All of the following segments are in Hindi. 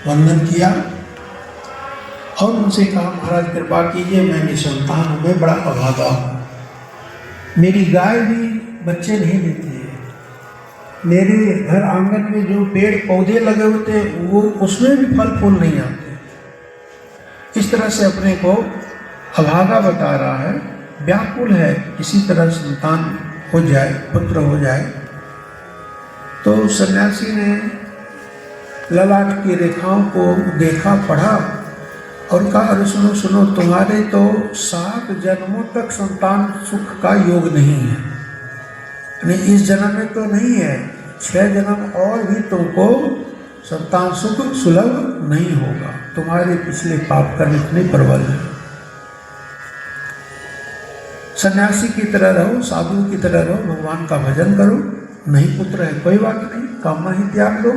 वंदन किया और उनसे कहा, महाराज कृपा कीजिए, मैं निसंतान हूँ, मैं बड़ा अभागा हूँ, मेरी गाय भी बच्चे नहीं देती है, मेरे घर आंगन में जो पेड़ पौधे लगे होते हैं वो उसमें भी फल फूल नहीं आते। इस तरह से अपने को अभागा बता रहा है, व्याकुल है, किसी तरह संतान हो जाए, पुत्र हो जाए। तो सन्यासी ने ललाट की रेखाओं को देखा, पढ़ा और कहा, अरे सुनो सुनो, तुम्हारे तो 7 जन्मों तक संतान सुख का योग नहीं है, यानी इस जन्म में तो नहीं है, 6 जन्म और भी तुमको संतान सुख सुलभ नहीं होगा, तुम्हारे पिछले पाप कर्म इतने प्रबल हैं। सन्यासी की तरह रहो, साधु की तरह रहो, भगवान का भजन करो, नहीं पुत्र है कोई बात नहीं, कामना ही त्याग दो,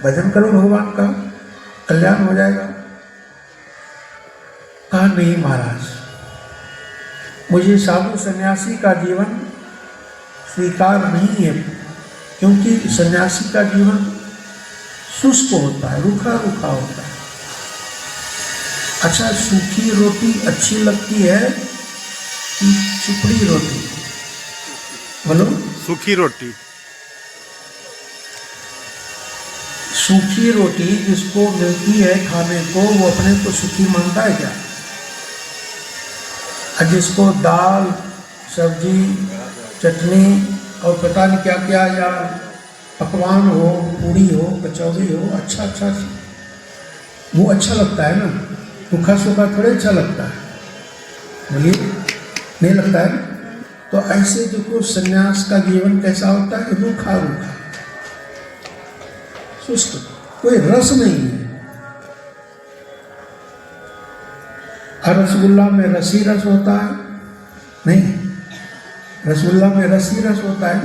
भजन करो भगवान का, कल्याण हो जाएगा। कहा, नहीं महाराज, मुझे साधु सन्यासी का जीवन स्वीकार नहीं है, क्योंकि सन्यासी का जीवन शुष्क होता है, रूखा रूखा होता है। अच्छा, सूखी रोटी अच्छी लगती है कि चिपड़ी रोटी? बोलो। सूखी रोटी। सूखी रोटी जिसको मिलती है खाने को, वो अपने को सूखी मानता है क्या? और जिसको दाल, सब्जी, चटनी और पता नहीं क्या क्या, या पकवान हो, पूड़ी हो, कचौड़ी हो, अच्छा अच्छा, वो अच्छा लगता है ना, रूखा सूखा थोड़े अच्छा लगता है, बोलिए, नहीं लगता है। तो ऐसे देखो सन्यास का जीवन कैसा होता है, रूखा रूखा, शुष्क, कोई रस नहीं है। हर रसगुल्ला में रसी रस होता है? नहीं, रसगुल्ला में रसी रस होता है।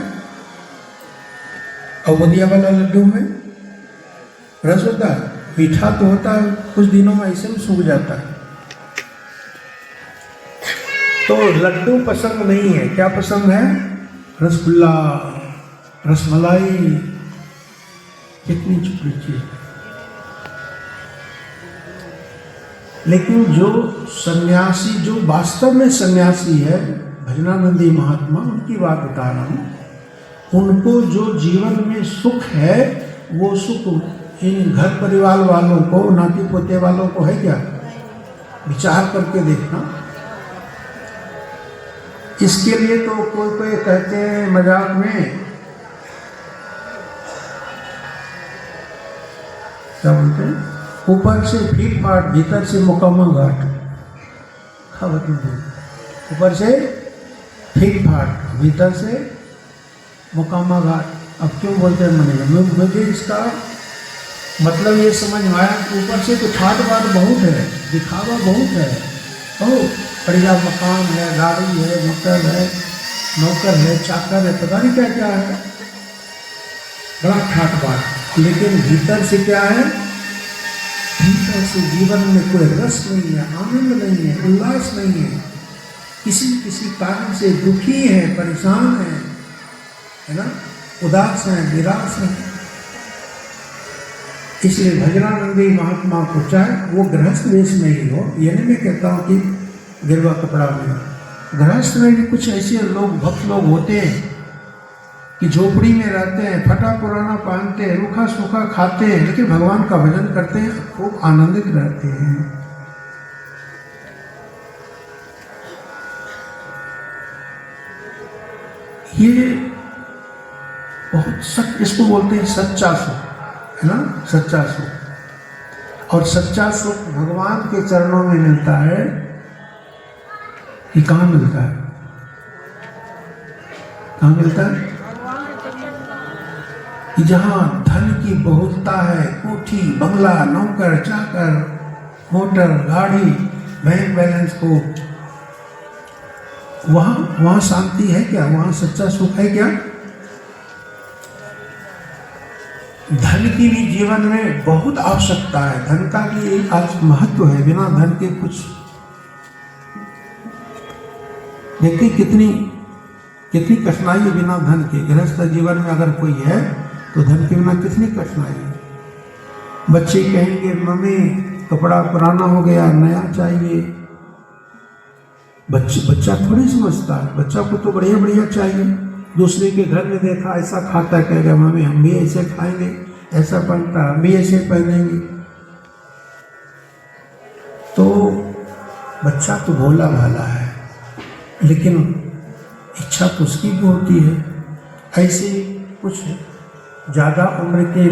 और बुंदिया वाला लड्डू में रस होता है, मीठा तो होता है, कुछ दिनों में ऐसे में सूख जाता है। तो लड्डू पसंद नहीं है, क्या पसंद है? रसगुल्ला, रसमलाई, कितनी चुपड़ी चीज। लेकिन जो सन्यासी, जो वास्तव में सन्यासी है, भजनानंदी महात्मा, उनकी बात बता रहा हूँ, उनको जो जीवन में सुख है, वो सुख इन घर परिवार वालों को, नाती पोते वालों को है क्या? विचार करके देखना। इसके लिए तो कोई कोई कहते हैं मजाक में, क्या बोलते हैं, ऊपर से फीट फाट, भीतर से मुकम्मा घाट। खबर नहीं, ऊपर से फीट फाट, भीतर से मुकामा घाट। अब क्यों बोलते हैं मनेगा? मुझे इसका मतलब ये समझ में आया कि ऊपर से तो ठाट बाट बहुत है, दिखावा बहुत है, ओ बढ़िया मकान है, गाड़ी है, मोटर है, नौकर है, चाकर है, पता नहीं क्या क्या है, बड़ा ठाट बाट। लेकिन भीतर से क्या है? भीतर से जीवन में कोई रस नहीं है, आनंद नहीं है, उल्लास नहीं है, किसी कारण से दुखी है, परेशान है ना, उदास है, निराश है। इसलिए भजनानंदी महात्मा को चाहे वो गृहस्थ वेश में ही हो, ये नहीं मैं कहता हूँ कि गिरवा कपड़ा में, गृहस्थ में भी कुछ ऐसे लोग, भक्त लोग होते हैं कि झोपड़ी में रहते हैं, फटा पुराना पहनते हैं, रूखा सूखा खाते हैं, लेकिन भगवान का भजन करते हैं, खूब आनंदित रहते हैं। ये बहुत सच, इसको बोलते हैं सच्चा सुख, है ना, सच्चा सुख। और सच्चा सुख भगवान के चरणों में मिलता है कि कहाँ मिलता है? कहाँ मिलता है? कि जहाँ धन की बहुलता है, कोठी बंगला, नौकर चाकर, मोटर गाड़ी, बैंक बैलेंस को, वहाँ शांति है क्या? वहाँ सच्चा सुख है क्या? धन की भी जीवन में बहुत आवश्यकता है, धन का भी आज महत्व है, बिना धन के कुछ देखिए कितनी कितनी कठिनाई है बिना धन के। गृहस्थ जीवन में अगर कोई है तो धन के बिना कितनी कठिनाई है। बच्चे कहेंगे मम्मी कपड़ा पुराना हो गया, नया चाहिए। बच्चा थोड़ी समझता है, बच्चा को तो बढ़िया बढ़िया चाहिए। दूसरे के घर में देखा ऐसा खाता है, कहेगा मम्मी हम भी ऐसे खाएंगे, ऐसा पहनता हम भी ऐसे पहनेंगे। तो बच्चा तो भोला भाला है, लेकिन इच्छा तो उसकी भी होती है। ऐसे कुछ ज़्यादा उम्र के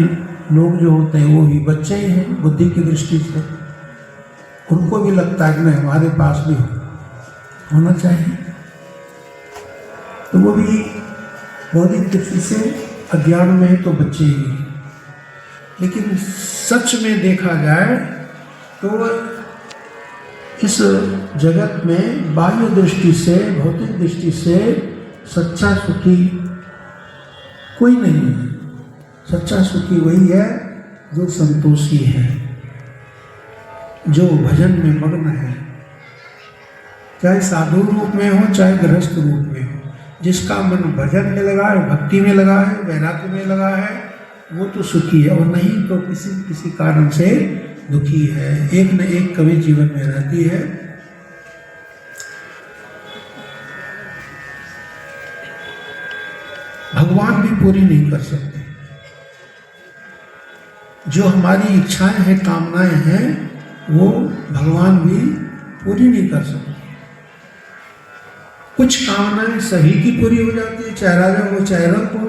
लोग जो होते हैं वो भी बच्चे ही हैं बुद्धि की दृष्टि से। उनको भी लगता है कि नहीं हमारे पास भी होना चाहिए, तो वो भी बौद्धिक दृष्टि से अज्ञान में है तो बच्चे ही। लेकिन सच में देखा जाए तो इस जगत में बाह्य दृष्टि से, भौतिक दृष्टि से सच्चा सुखी कोई नहीं है। सच्चा सुखी वही है जो संतोषी है, जो भजन में मग्न है, चाहे साधु रूप में हो चाहे गृहस्थ रूप में हो। जिसका मन भजन में लगा है, भक्ति में लगा है, वैराग्य में लगा है, वो तो सुखी है। और नहीं तो किसी किसी कारण से दुखी है। एक न एक कमी जीवन में रहती है। भगवान भी पूरी नहीं कर सकते। जो हमारी इच्छाएं हैं, कामनाएं हैं, वो भगवान भी पूरी नहीं कर सकते। कुछ कामनाएं सभी की पूरी हो जाती है, चाहे राजा हो चाहे रंक हो।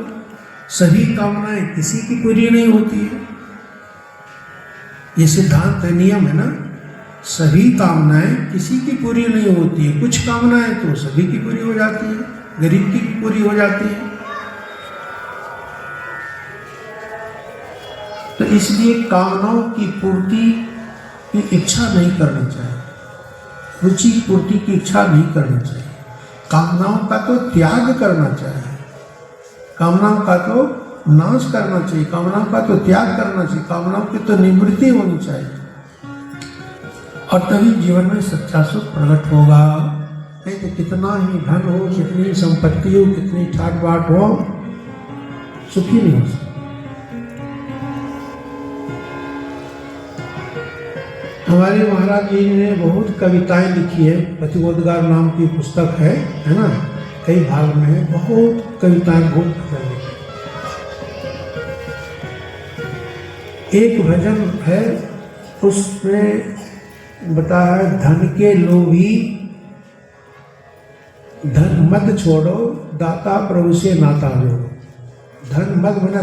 सभी कामनाएं किसी की पूरी नहीं होती है। ये सिद्धांत है, नियम है ना। सभी कामनाएं किसी की पूरी नहीं होती है। कुछ कामनाएं तो सभी की पूरी हो जाती है, गरीब की पूरी हो जाती है। तो इसलिए कामनाओं की पूर्ति की इच्छा नहीं करनी चाहिए, रुचि पूर्ति की इच्छा नहीं करनी चाहिए। कामनाओं का तो त्याग करना चाहिए, कामनाओं का तो नाश करना चाहिए, कामनाओं का तो त्याग करना चाहिए, कामनाओं की तो निवृत्ति होनी चाहिए। और तभी जीवन में सच्चा सुख प्रकट होगा। नहीं तो कितना ही धन हो, कितनी संपत्ति हो, कितनी ठाट बाट हो, सुखी नहीं हो सकता। हमारे महाराज जी ने बहुत कविताएं लिखी है। प्रतिबोधगार नाम की पुस्तक है ना, कई भाग में है। बहुत कविताएं, बहुत भजन लिखे। एक भजन है, उसमें बताया है धन के लोभी धन मत छोड़ो, दाता प्रभु से नाता जोड़ो। धन मत बना।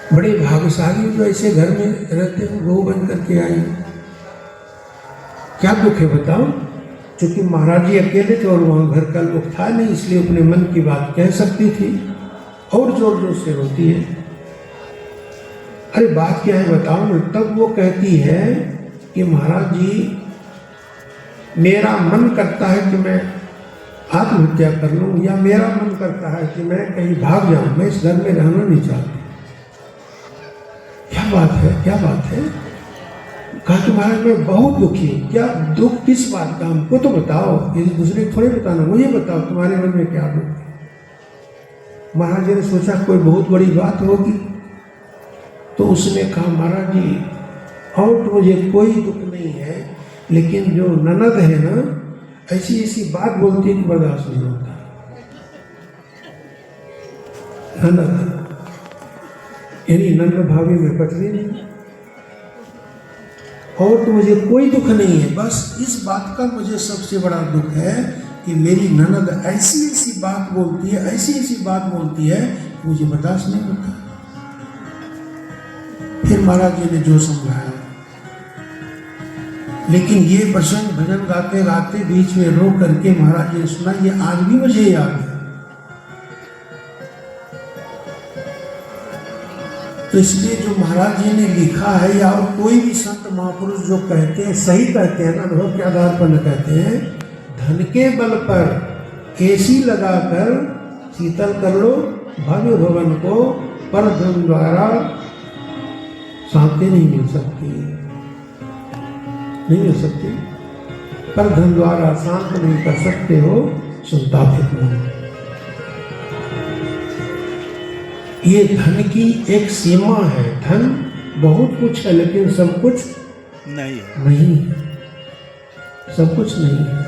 बड़े भाग्यशाली जो ऐसे घर में रहते हो, वो बन करके आई। क्या दुख है बताओ। क्योंकि महाराज जी अकेले थे और वहाँ घर का लोग था नहीं, इसलिए अपने मन की बात कह सकती थी और जोर जोर से रोती है। अरे बात क्या है बताओ ना। तब वो कहती है कि महाराज जी मेरा मन करता है कि मैं आत्महत्या कर लूँ, या मेरा मन करता है कि मैं कहीं भाग जाऊँ, मैं इस घर में रहना नहीं चाहती। क्या बात है, क्या बात है। कहा कि महाराज मैं बहुत दुखी हूँ। क्या दुख किस बात का, हमको तो बताओ, ये दूसरे थोड़े बताना, मुझे बताओ तुम्हारे मन में क्या दुख है। महाराज जी ने सोचा कोई बहुत बड़ी बात होगी, तो उसने कहा महाराज जी और तो मुझे कोई दुख नहीं है, लेकिन जो ननद है ना, ऐसी ऐसी बात बोलती है कि बर्दाश्त नहीं होता। ननद यानी नंद भाभी में पटरी नहीं। और तो मुझे कोई दुख नहीं है, बस इस बात का मुझे सबसे बड़ा दुख है कि मेरी ननद ऐसी ऐसी बात बोलती है, ऐसी ऐसी बात बोलती है, मुझे बर्दाश्त नहीं होता। फिर महाराज जी ने जो समझाया, लेकिन ये प्रसंग भजन गाते गाते बीच में रोक करके महाराज जी ने सुना, ये आज भी मुझे याद है। तो इसलिए जो महाराज जी ने लिखा है, या और कोई भी संत महापुरुष जो कहते हैं, सही कहते हैं ना, अनुभव के आधार पर न कहते हैं, धन के बल पर एसी लगाकर शीतल कर लो भव्य भवन को, पर धन द्वारा शांति नहीं मिल सकती, नहीं मिल सकती। पर धन द्वारा शांत नहीं कर सकते हो संतापित मन। ये धन की एक सीमा है। धन बहुत कुछ है लेकिन सब कुछ नहीं है। नहीं, सब कुछ नहीं है।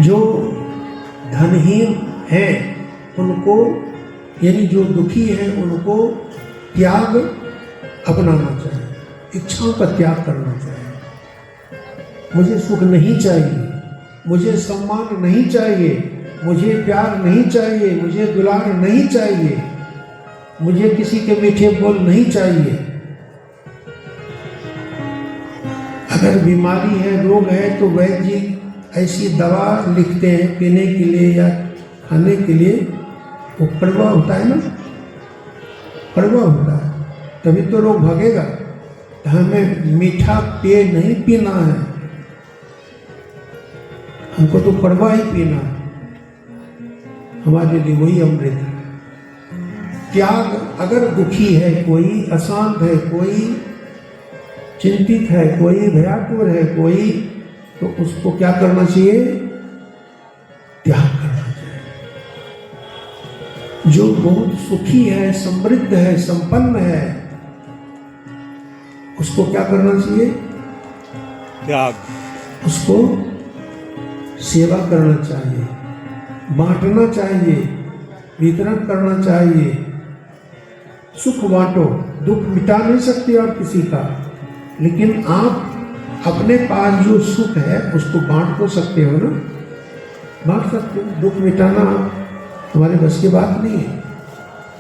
जो धनहीन है उनको, यानी जो दुखी है उनको त्याग अपनाना चाहिए, इच्छाओं का त्याग करना चाहिए। मुझे सुख नहीं चाहिए, मुझे सम्मान नहीं चाहिए, मुझे प्यार नहीं चाहिए, मुझे दुलार नहीं चाहिए, मुझे किसी के मीठे बोल नहीं चाहिए। अगर बीमारी है, रोग है, तो वैद्य जी ऐसी दवा लिखते हैं पीने के लिए या खाने के लिए। वो कड़वा होता है ना, कड़वा होता है, तभी तो रोग भागेगा। तो हमें मीठा पेय नहीं पीना है, हमको तो कड़वा ही पीना है, हमारे लिए वही अमृत है। त्याग, अगर दुखी है कोई, अशांत है कोई, चिंतित है कोई, भयातुर है कोई, तो उसको क्या करना चाहिए? त्याग करना चाहिए। जो बहुत सुखी है, समृद्ध है, संपन्न है, उसको क्या करना चाहिए? त्याग। उसको सेवा करना चाहिए, बांटना चाहिए, वितरण करना चाहिए। सुख बांटो, दुख मिटा नहीं सकते आप किसी का, लेकिन आप अपने पास जो सुख है उसको बांट तो सकते हो ना, बांट सकते हो। दुख मिटाना हमारे बस की बात नहीं है।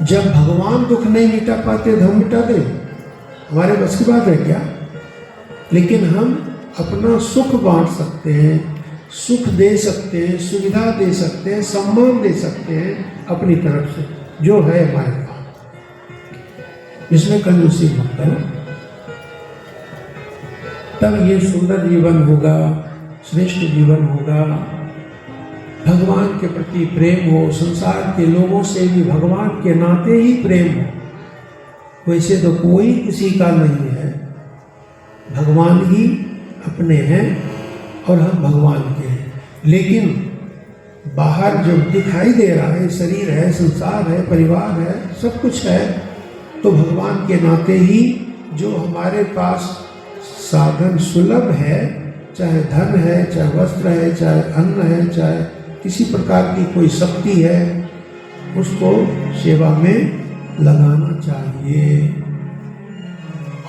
जब भगवान दुख नहीं मिटा पाते तो हम मिटा दे, हमारे बस की बात है क्या? लेकिन हम अपना सुख बांट सकते हैं, सुख दे सकते हैं, सुविधा दे सकते हैं, सम्मान दे सकते हैं अपनी तरफ से, जो है हमारे पास। इसमें कंजूसी मत करो, तब ये सुंदर जीवन होगा, श्रेष्ठ जीवन होगा। भगवान के प्रति प्रेम हो, संसार के लोगों से भी भगवान के नाते ही प्रेम हो। वैसे तो कोई किसी का नहीं है, भगवान ही अपने हैं और हम भगवान के हैं। लेकिन बाहर जो दिखाई दे रहा है, शरीर है, संसार है, परिवार है, सब कुछ है, तो भगवान के नाते ही जो हमारे पास साधन सुलभ है, चाहे धन है, चाहे वस्त्र है, चाहे अन्न है, चाहे किसी प्रकार की कोई शक्ति है, उसको सेवा में लगाना चाहिए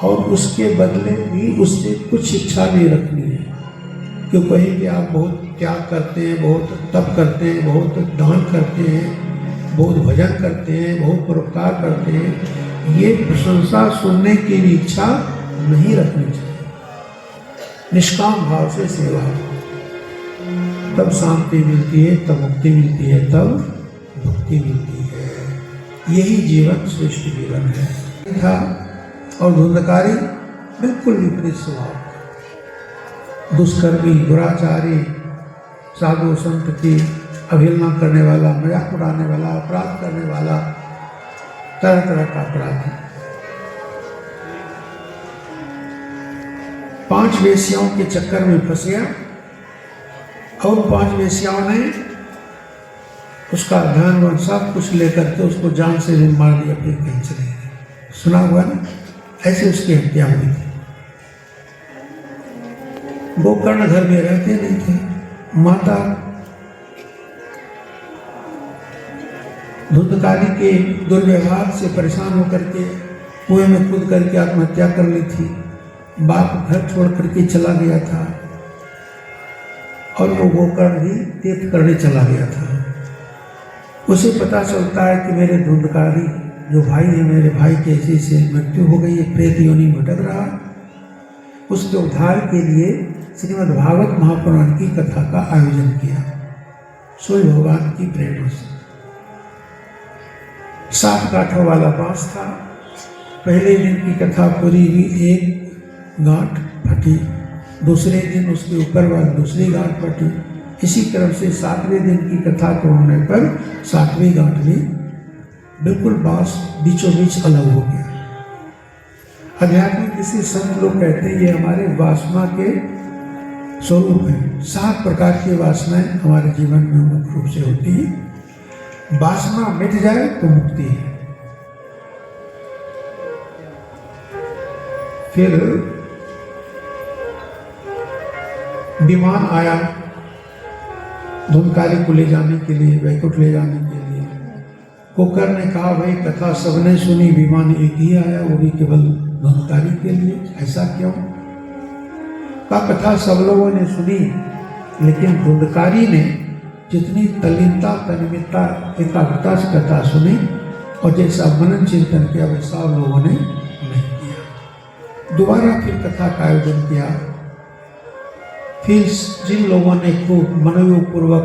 और उसके बदले भी उससे कुछ इच्छा नहीं रखनी है। क्यों कहीं कि आप बहुत त्याग करते हैं, बहुत तप करते हैं, बहुत दान करते हैं, बहुत भजन करते हैं, बहुत परोपकार करते हैं, ये प्रशंसा सुनने की भी इच्छा नहीं रखनी चाहिए। निष्काम भाव से सेवा, तब शांति मिलती है, तब मुक्ति मिलती है, तब भक्ति मिलती है। यही जीवन श्रेष्ठ जीवन है। था और धुंधकारी बिल्कुल विपरीत स्वभाव, दुष्कर्मी, दुराचारी, साधु संत की अवहेलना करने वाला, मजाक उड़ाने वाला, अपराध करने वाला, तरह तरह का अपराधी। 5 वेश्याओं के चक्कर में फंस गया और 5 वेश्याओं ने उसका धन वन सब कुछ लेकर के उसको जान से भी मार दिया, फिर कहीं चले गए। सुना हुआ ना, ऐसे उसकी हत्या हुई थी। गोकर्ण घर में रहते नहीं थे। माता धुंधकारी के दुर्व्यवहार से परेशान होकर के कुएं में कूद करके आत्महत्या कर ली थी। बाप घर छोड़ करके चला गया था और वो गोकर्ण भी तीर्थ करने चला गया था। उसे पता चलता है कि मेरे धुंधकारी जो भाई है, मेरे भाई की ऐसी से मृत्यु हो गई है, प्रेत योनि भटक रहा। उसके उद्धार के लिए श्रीमद् भागवत महापुराण की कथा का आयोजन किया, सूर्य भगवान की प्रेरणा से। 7 गांठों वाला बांस था। पहले दिन की कथा पूरी हुई, एक गांठ फटी, दूसरे दिन उसके ऊपर वाली दूसरी गांठ फटी। इसी तरह से 7वें दिन की कथा को होने पर 7वीं गांठ भी बिल्कुल बांस बीचों बीच अलग हो गया। आध्यात्मिक किसी संत लोग कहते हैं ये हमारे वासना के स्वरूप है। 7 प्रकार की वासनाएं हमारे जीवन में मुख्य रूप से होती है। वासना मिट जाए तो मुक्ति है। फिर विमान आया धुनकारी को ले जाने के लिए, वैकुंठ ले जाने के लिए। कुकर ने कहा भाई कथा सबने सुनी, विमान एक ही आया, वो भी केवल धुनकारी के लिए, ऐसा क्यों? का कथा सब लोगों ने सुनी, लेकिन धुंधकारी ने जितनी तल्लीनता, तन्मयता, एकाग्रता से कथा सुनी और जैसा मनन चिंतन किया वैसा लोगों ने नहीं किया। दोबारा फिर कथा का आयोजन किया। फिर जिन लोगों ने खूब मनोयोग पूर्वक,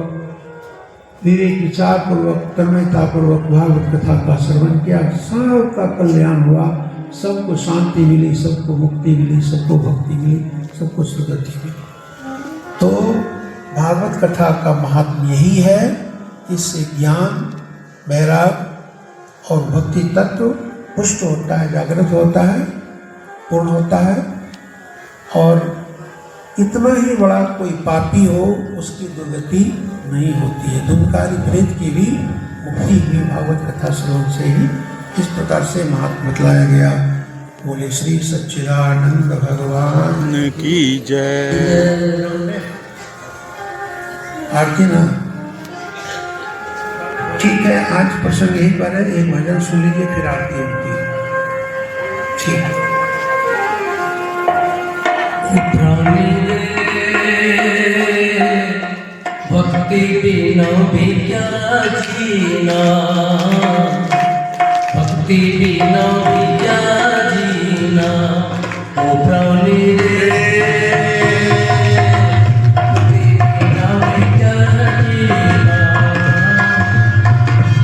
विवेक विचार पूर्वक, तन्मयता पूर्वक भागवत कथा का श्रवण किया, सबका कल्याण हुआ, सबको शांति मिली, सबको मुक्ति मिली, सबको भक्ति मिली, सबको सुगति मिली। तो भागवत कथा का महात्म्य यही है, इससे ज्ञान, वैराग और भक्ति तत्व पुष्ट होता है, जागृत होता है, पूर्ण होता है। और इतना ही बड़ा कोई पापी हो उसकी दुर्गति नहीं होती है। धुनकारी प्रेत की भी मुक्ति भी भागवत कथा श्रवण से ही इस प्रकार से महात्मा बतलाया गया। बोले श्री सच्चिदानंद भगवान की जय। आरती ना ठीक है, आज प्रसंग यही पर है। एक भजन सुन लीजिए फिर आरती होती है। ठीक है। भक्ति बिना भी क्या जीना, भक्ति बिना भी क्या जीना, ओ प्राणी रे, भक्ति बिना भी क्या जीना,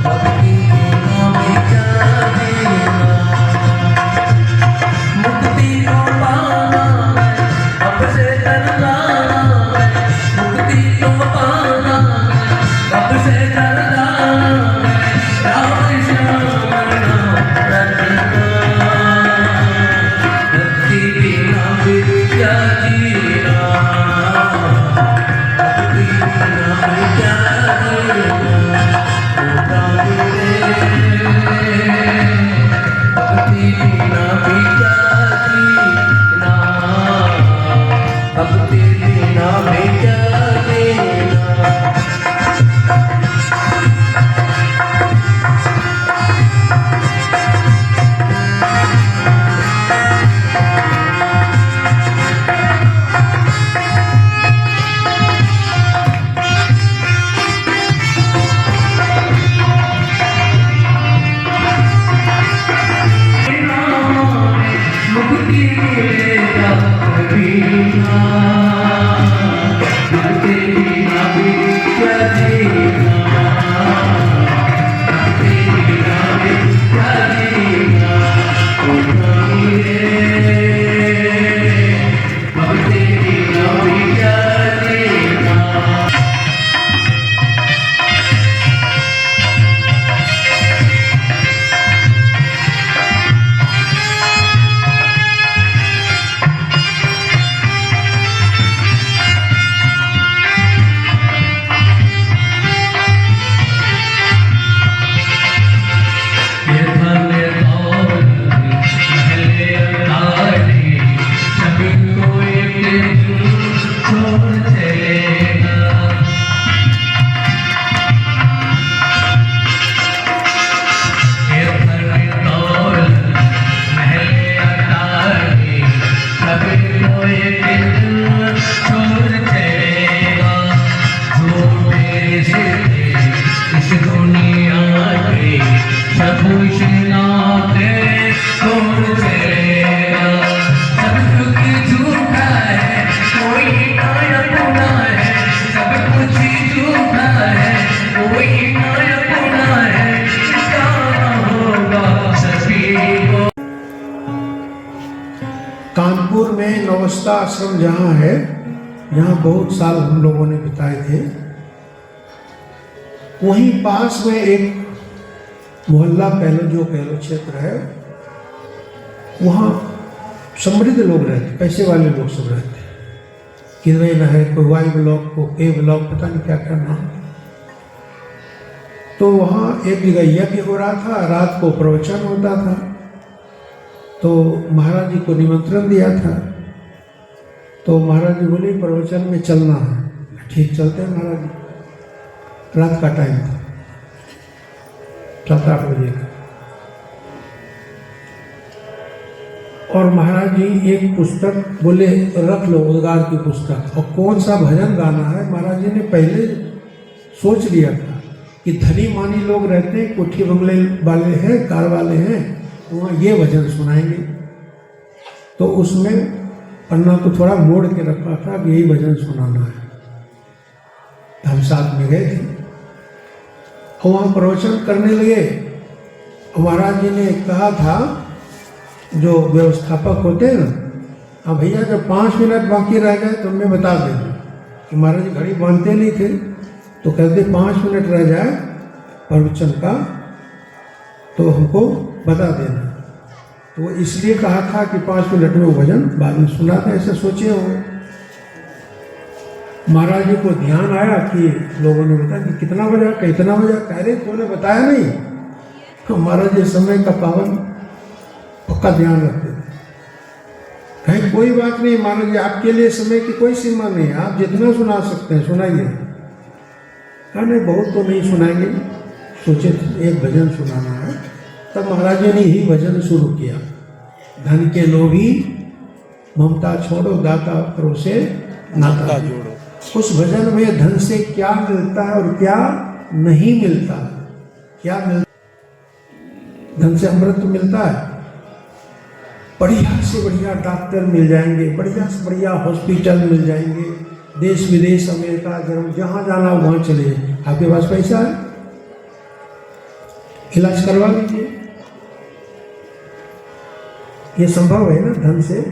भक्ति बिना भी क्या जीना, मुक्ति को पाना अब से करना, मुक्ति को पाना अब से करना, राम श्याम नाम रटना, भक्ति बिना भी क्या जीना, भक्ति बिना भी क्या जीना, ओ प्राण रे, भक्ति बिना भी क्या जीना, भक्ति बिना भी क्या जीना। मुक्ति मिलेगा कबीरा, मुक्ति बिना भी क्या जीना, मुक्ति बिना भी क्या जीना, ओ प्राणी रे, मुक्ति बिना भी क्या जीना। ये धन दौलत महले अटारी, सभी को एक दिन छोड़ चलेगा। ये धन दौलत महले अटारी, सभी को एक दिन छोड़ चलेगा। जो मेरे से इस दुनिया के सब कुछ नाते छोड़ चलेगा। सब कुछ झूठा है, कोई ना अपना है, सब कुछ झूठा है, कोई ना अपना है, जाना होगा सभी को। कानपुर में नवस्था आश्रम जहाँ है, यहाँ बहुत साल हम लोगों ने बिताए थे। वहीं पास में एक मोहल्ला कह लो, जो कह लो क्षेत्र है, वहाँ समृद्ध लोग रहते, पैसे वाले लोग सब रहते, किधर न है, कोई वाई ब्लॉक, को ए ब्लॉक, पता नहीं क्या क्या नाम। तो वहाँ एक जगह यज्ञ हो रहा था, रात को प्रवचन होता था, तो महाराज जी को निमंत्रण दिया था। तो महाराज जी बोले प्रवचन में चलना है। ठीक, चलते हैं महाराज जी। रात का टाइम था, 7-8 बजे का। और महाराज जी एक पुस्तक बोले रख लो, उद्गार की पुस्तक, और कौन सा भजन गाना है महाराज जी ने पहले सोच लिया था कि धनी मानी लोग रहते हैं, कोठी बंगले वाले हैं, कार वाले हैं, तो वहाँ ये भजन सुनाएंगे। तो उसमें पन्ना को थोड़ा मोड़ के रखा था कि यही भजन सुनाना है। हम साथ में गए थे और वहाँ प्रवचन करने लगे। महाराज जी ने कहा था, जो व्यवस्थापक होते हैं ना, हाँ भैया जब 5 मिनट बाकी रह गए तो हमें बता देना। कि महाराज जी घड़ी बांधते नहीं थे, तो कहते 5 मिनट रह जाए प्रवचन का तो हमको बता देना। तो इसलिए कहा था कि 5 मिनट में वो भजन बाद में सुना था, ऐसे सोचे हो। महाराज जी को ध्यान आया कि लोगों ने बताया कि कितना बजा, कितना बजा, कह रहे तूने बताया नहीं। तो महाराज जी समय का पावन पक्का ध्यान रखते थे। कहीं कोई बात नहीं महाराज जी, आपके लिए समय की कोई सीमा नहीं है, आप जितना सुना सकते हैं सुनाइए। कहा नहीं बहुत तो नहीं सुनाएंगे, सोचे एक भजन सुनाना है। तब महाराज जी ने ही भजन शुरू किया, धन के लोभी ममता छोड़ो, दाता करो से नाता जोड़ो। उस भजन में धन से क्या मिलता है और क्या नहीं मिलता। क्या मिलता, धन से अमृत मिलता है, बढ़िया से बढ़िया डॉक्टर मिल जाएंगे, बढ़िया से बढ़िया हॉस्पिटल मिल जाएंगे, देश विदेश अमेरिका जहाँ जाना वहाँ चले जाए। आपके पास पैसा है, इलाज करवा लीजिए। ये संभव है ना धन से।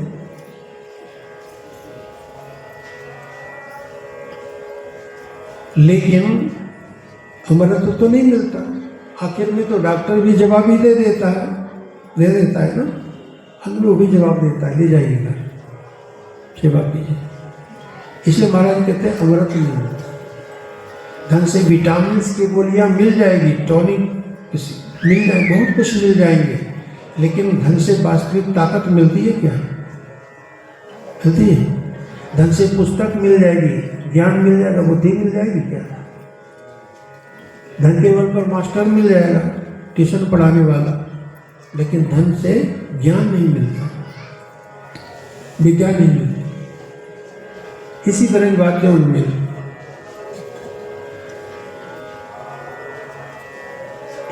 लेकिन अमृत तो नहीं मिलता। आखिर में तो डॉक्टर भी जवाब ही दे देता है ना, हम लोग भी जवाब देता है, ले जाइएगा सेवा कीजिए। इसलिए महाराज कहते हैं अमृत नहीं मिलता। धन से विटामिन की गोलियां मिल जाएगी, टॉनिक मिल जाए, बहुत कुछ मिल जाएंगे, लेकिन धन से वास्तविक ताकत मिलती है क्या? मिलती है? धन से पुस्तक मिल जाएगी, ज्ञान मिल जाएगा, बुद्धि मिल जाएगी क्या? धन के बल पर मास्टर मिल जाएगा, ट्यूशन पढ़ाने वाला, लेकिन धन से ज्ञान नहीं मिलता, विद्या नहीं मिलती। इसी तरह की बातें उनमें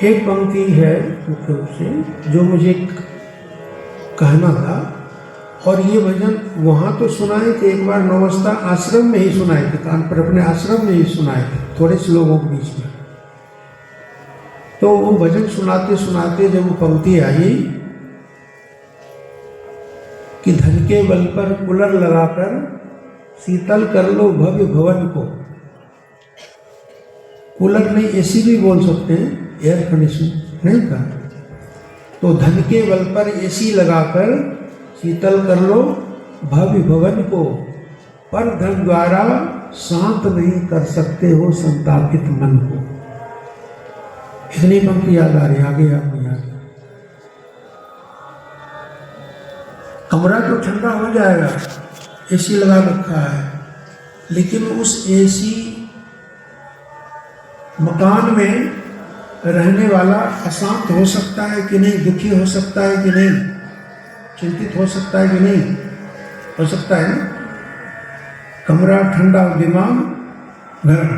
एक पंक्ति है मुख्य रूप से जो मुझे कहना था, और ये भजन वहाँ तो सुनाए थे, एक बार नवस्था आश्रम में ही सुनाए थे, कानपुर अपने आश्रम में ही सुनाए थे, थोड़े से लोगों के बीच में। तो वो भजन सुनाते सुनाते जब वो पंक्ति आई कि धन के बल पर कूलर लगाकर शीतल कर लो भव्य भवन को। कूलर नहीं, एसी भी बोल सकते हैं, एयर कंडीशन नहीं था। तो धन के बल पर एसी लगाकर शीतल कर लो भव्य भवन को, पर धन द्वारा शांत नहीं कर सकते हो संतापित मन को। इतनी पंक्ति याद आ रही, आगे आपको याद। कमरा तो ठंडा हो जाएगा, एसी लगा रखा है, लेकिन उस एसी मकान में रहने वाला अशांत हो सकता है कि नहीं, दुखी हो सकता है कि नहीं, चिंतित हो सकता है कि नहीं, हो सकता है ना। कमरा ठंडा, दिमाग गर्म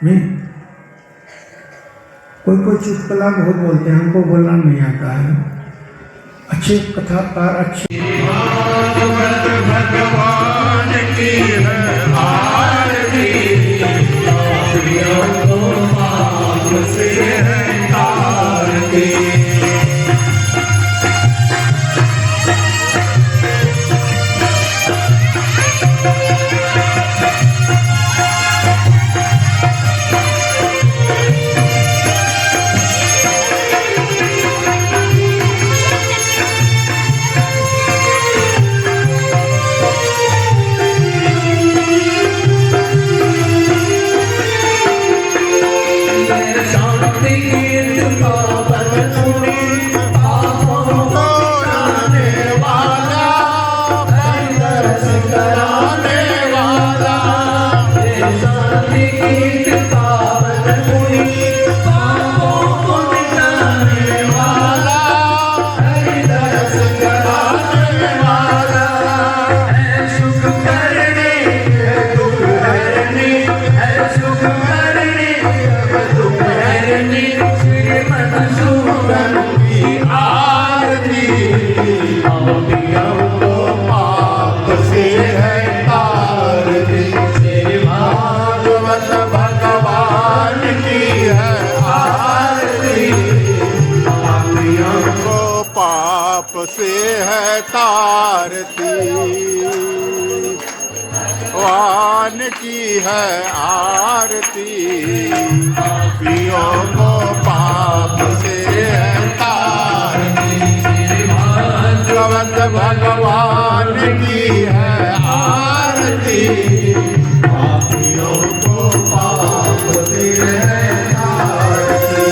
नहीं। कोई कोई चुटकुला बहुत बोलते हैं, हमको बोलना नहीं आता है। अच्छे कथाकार, अच्छे भगवान की है आरती, से है आरती। से है तारती, वान की है आरती, पापियों को पाप से है तारती, भगवत भगवान की है आरती, पापियों को पाप से है तारती।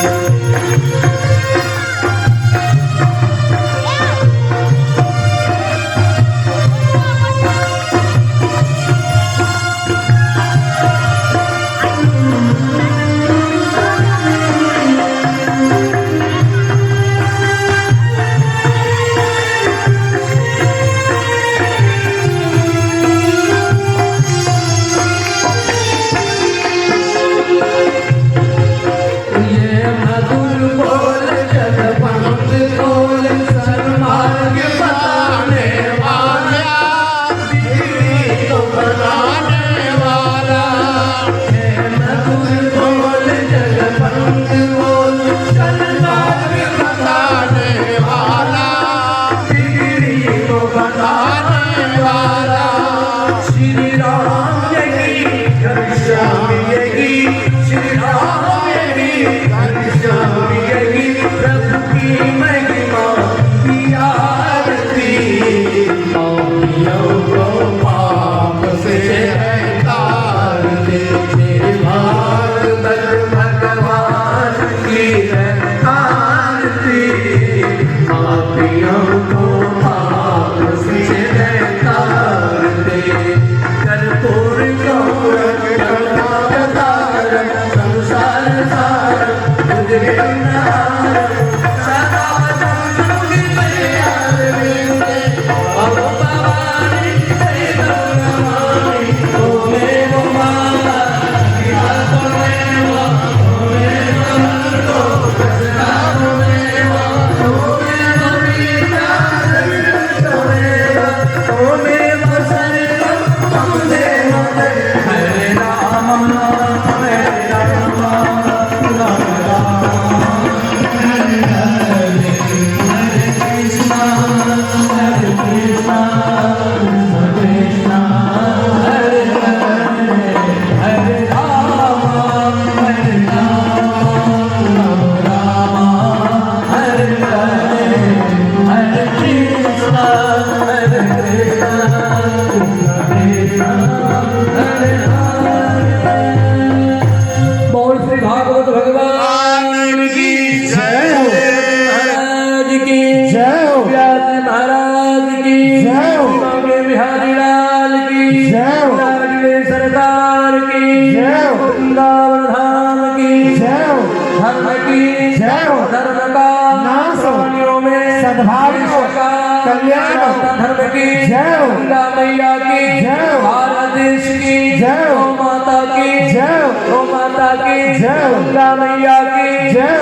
धर्म की जय, गंगा मैया की जय, भारत देश की जय, गौ माता की जय, गौ माता की जय, गंगा मैया की जय,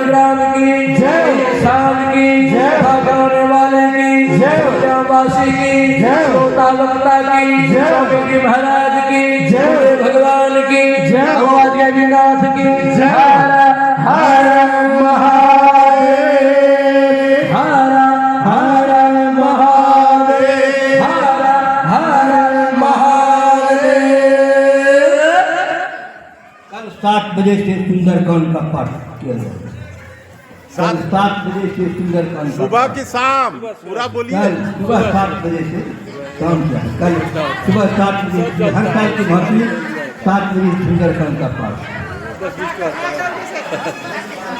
ग्राम की जय, शाम की जय, भागने वाले की जय, वासी की जय, श्रोता वक्ता की जय, की महाराज की जय, भगवान की जय, नाथ की जय। हर महादेव, हर हर महादेव, हर हर महादेव। कल 7 बजे से सुंदरकांड का पाठ किया जाएगा। कल 7 बजे से सुंदरकांड का सुबह की शाम पूरा बोलिए। कल सुबह 7 बजे से शाम क्या है? कल सुबह 7 बजे हर साल की भांति 7 बजे सुंदरकांड का पाठ।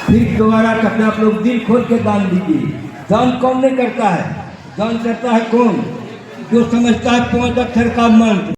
फिर दोबारा कहते आप लोग दिल खोल के दान दीजिए। दान कौन नहीं करता है? दान करता है कौन? जो समझता है 5 अक्षर का मंत्र।